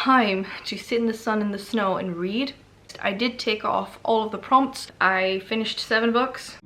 time to sit in the sun and the snow and read. I did take off all of the prompts. I finished 7 books.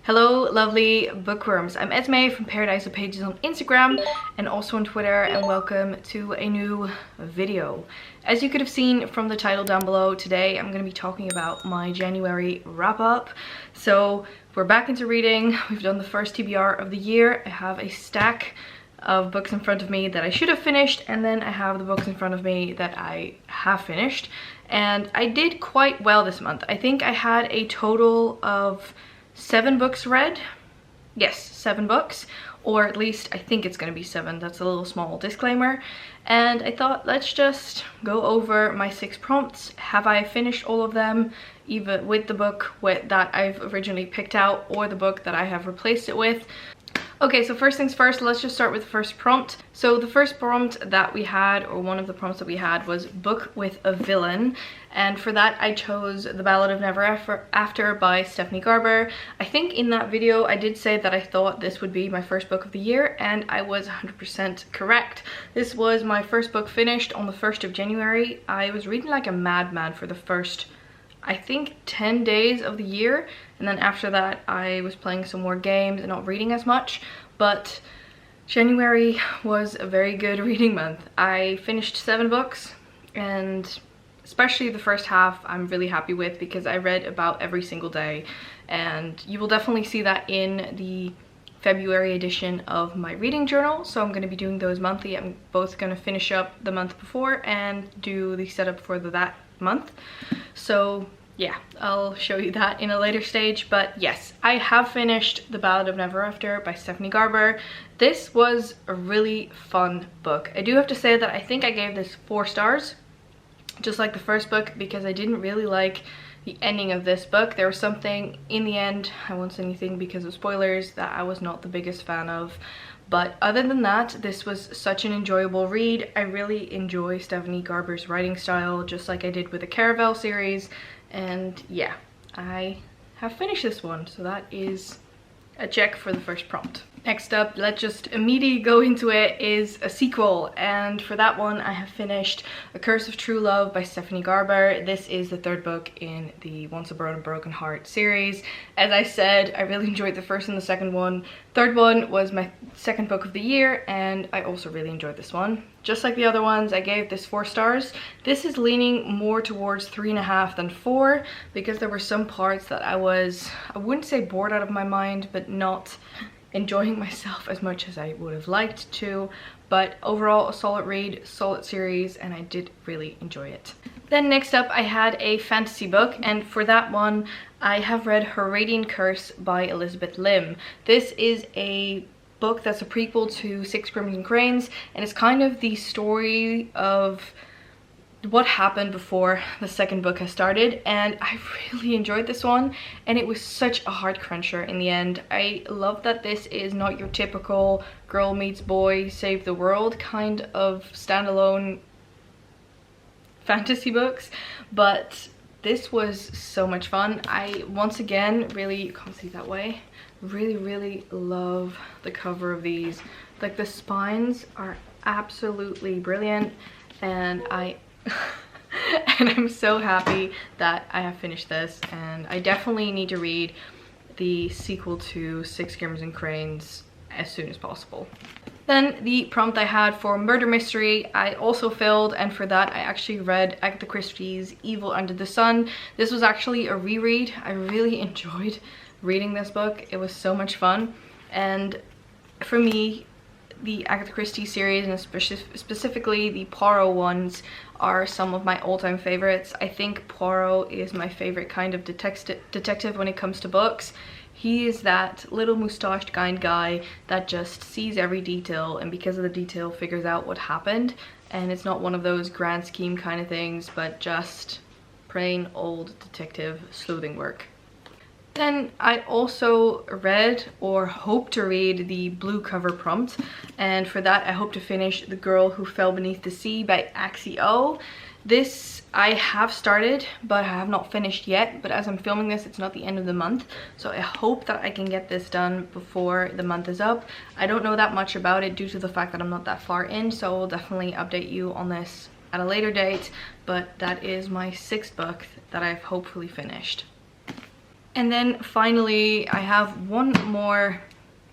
Hello lovely bookworms, I'm Esmay from Paradise of Pages on Instagram and also on Twitter, and welcome to a new video. As you could have seen from the title down below, today I'm going to be talking about my January wrap up. So we're back into reading. We've done the first TBR of the year. I have a stack of books in front of me that I should have finished, and then I have the books in front of me that I have finished, and I did quite well this month. I think I had a total of 7 books read. Yes, 7 books, or at least I think it's going to be 7. That's a little small disclaimer. And I thought, let's just go over my 6 prompts. Have I finished all of them, either with the book that I've originally picked out or the book that I have replaced it with? Okay, so first things first, let's just start with the first prompt. So the first prompt that we had, or one of the prompts that we had, was book with a villain. And for that I chose The Ballad of Never After by Stephanie Garber. I think in that video I did say that I thought this would be my first book of the year, and I was 100% correct. This was my first book finished on the 1st of January. I was reading like a madman for the first, I think, 10 days of the year, and then after that I was playing some more games and not reading as much. But January was a very good reading month. I finished 7 books, and especially the first half I'm really happy with because I read about every single day, and you will definitely see that in the February edition of my reading journal. So I'm going to be doing those monthly. I'm both going to finish up the month before and do the setup for that month. So yeah, I'll show you that in a later stage. But yes, I have finished The Ballad of Never After by Stephanie Garber. This was a really fun book. I do have to say that I think I gave this 4 stars, just like the first book, because I didn't really like the ending of this book. There was something in the end, I won't say anything because of spoilers, that I was not the biggest fan of. But other than that, this was such an enjoyable read. I really enjoy Stephanie Garber's writing style, just like I did with the Caravel series. And yeah, I have finished this one, so that is a check for the first prompt. Next up, let's just immediately go into it, is a sequel, and for that one I have finished A Curse of True Love by Stephanie Garber. This is the 3rd book in the Once a Broken Heart series. As I said, I really enjoyed the first and the second one. 3rd one was my 2nd book of the year, and I also really enjoyed this one. Just like the other ones, I gave this 4 stars. This is leaning more towards 3.5 than 4, because there were some parts that I wouldn't say bored out of my mind, but not enjoying myself as much as I would have liked to. But overall, a solid read, solid series, and I did really enjoy it. Then next up I had a fantasy book, and for that one I have read Her Radiant Curse by Elizabeth Lim. This is a book that's a prequel to Six Crimson Cranes, and it's kind of the story of what happened before the 2nd book has started, and I really enjoyed this one, and it was such a heart cruncher in the end. I love that this is not your typical girl meets boy save the world kind of standalone fantasy books, but this was so much fun. I once again really, you can't see that way, really love the cover of these. Like, the spines are absolutely brilliant, and and I'm so happy that I have finished this, and I definitely need to read the sequel to Six Crimson Cranes as soon as possible. Then the prompt I had for murder mystery I also filled, and for that I actually read Agatha Christie's Evil Under the Sun. This was actually a reread. I really enjoyed reading this book. It was so much fun, and for me, the Agatha Christie series, and specifically the Poirot ones, are some of my all-time favorites. I think Poirot is my favorite kind of detective when it comes to books. He is that little moustached kind of guy that just sees every detail, and because of the detail figures out what happened, and it's not one of those grand scheme kind of things, but just plain old detective sleuthing work. Then I also read, or hope to read, the blue cover prompt, and for that I hope to finish The Girl Who Fell Beneath the Sea by Axie O. This I have started, but I have not finished yet. But as I'm filming this, it's not the end of the month. So I hope that I can get this done before the month is up. I don't know that much about it due to the fact that I'm not that far in. So I'll definitely update you on this at a later date. But that is my 6th book that I've hopefully finished. And then finally, I have one more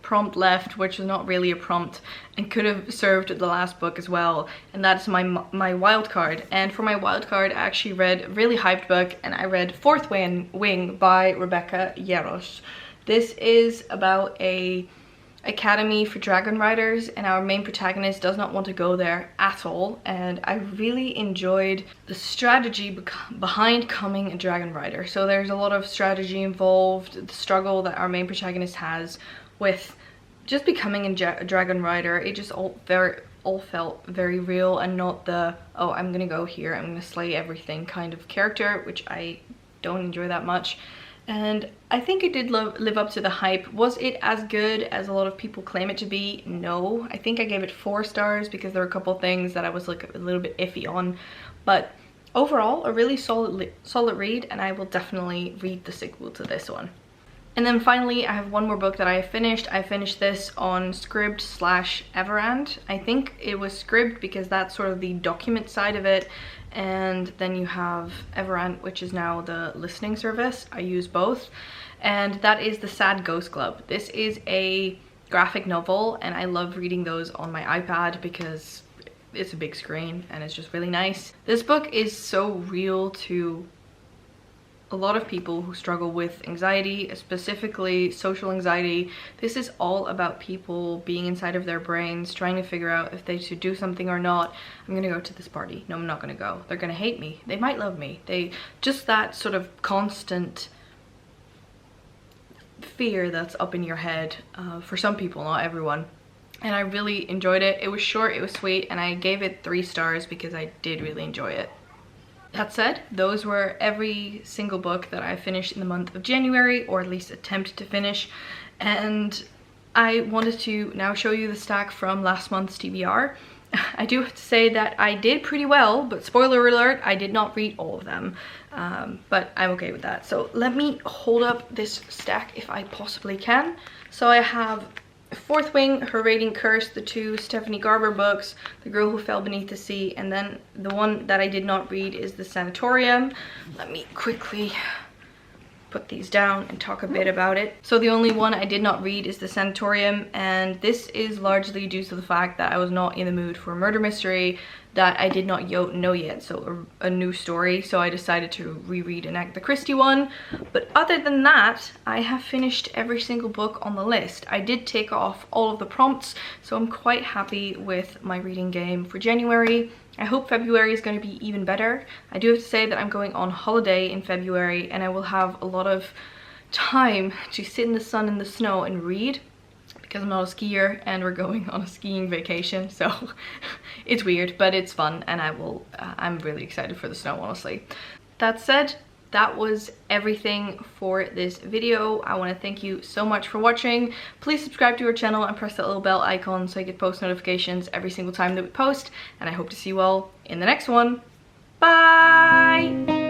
prompt left, which is not really a prompt and could have served the last book as well, and that's my wild card. And for my wild card, I actually read a really hyped book, and I read Fourth Wing by Rebecca Yarros. This is about a academy for dragon riders, and our main protagonist does not want to go there at all. And I really enjoyed the strategy behind becoming a dragon rider. So there's a lot of strategy involved, the struggle that our main protagonist has with just becoming a dragon rider. It just all felt very real, and not the, oh, I'm gonna go here, I'm gonna slay everything kind of character, which I don't enjoy that much. And I think it did live up to the hype. Was it as good as a lot of people claim it to be? No. I think I gave it 4 stars because there were a couple of things that I was like a little bit iffy on, but overall a really solid read, and I will definitely read the sequel to this one. And then finally, I have one more book that I have finished. I finished this on Scribd/Everand. I think it was Scribd because that's sort of the document side of it. And then you have Everand, which is now the listening service. I use both. And that is The Sad Ghost Club. This is a graphic novel, and I love reading those on my iPad because it's a big screen and it's just really nice. This book is so real to a lot of people who struggle with anxiety, specifically social anxiety. This is all about people being inside of their brains, trying to figure out if they should do something or not. I'm gonna go to this party. No, I'm not gonna go. They're gonna hate me. They might love me. Just that sort of constant fear that's up in your head for some people, not everyone. And I really enjoyed it. It was short, it was sweet, and I gave it 3 stars because I did really enjoy it. That said, those were every single book that I finished in the month of January, or at least attempted to finish. And I wanted to now show you the stack from last month's TBR. I do have to say that I did pretty well, but spoiler alert, I did not read all of them. But I'm okay with that. So let me hold up this stack if I possibly can. So I have Fourth Wing, Her Radiant Curse, the 2 Stephanie Garber books, The Girl Who Fell Beneath the Sea, and then the one that I did not read is The Sanatorium. Let me quickly put these down and talk a bit about it. So the only one I did not read is The Sanatorium, and this is largely due to the fact that I was not in the mood for a murder mystery that I did not know yet, so a new story. So I decided to reread an Agatha Christie one. But other than that, I have finished every single book on the list. I did take off all of the prompts, so I'm quite happy with my reading game for January. I hope February is going to be even better. I do have to say that I'm going on holiday in February, and I will have a lot of time to sit in the sun and the snow and read, because I'm not a skier and we're going on a skiing vacation. So it's weird, but it's fun, and I'm really excited for the snow, honestly. That said, that was everything for this video. I want to thank you so much for watching. Please subscribe to our channel and press that little bell icon so you get post notifications every single time that we post, and I hope to see you all in the next one. Bye!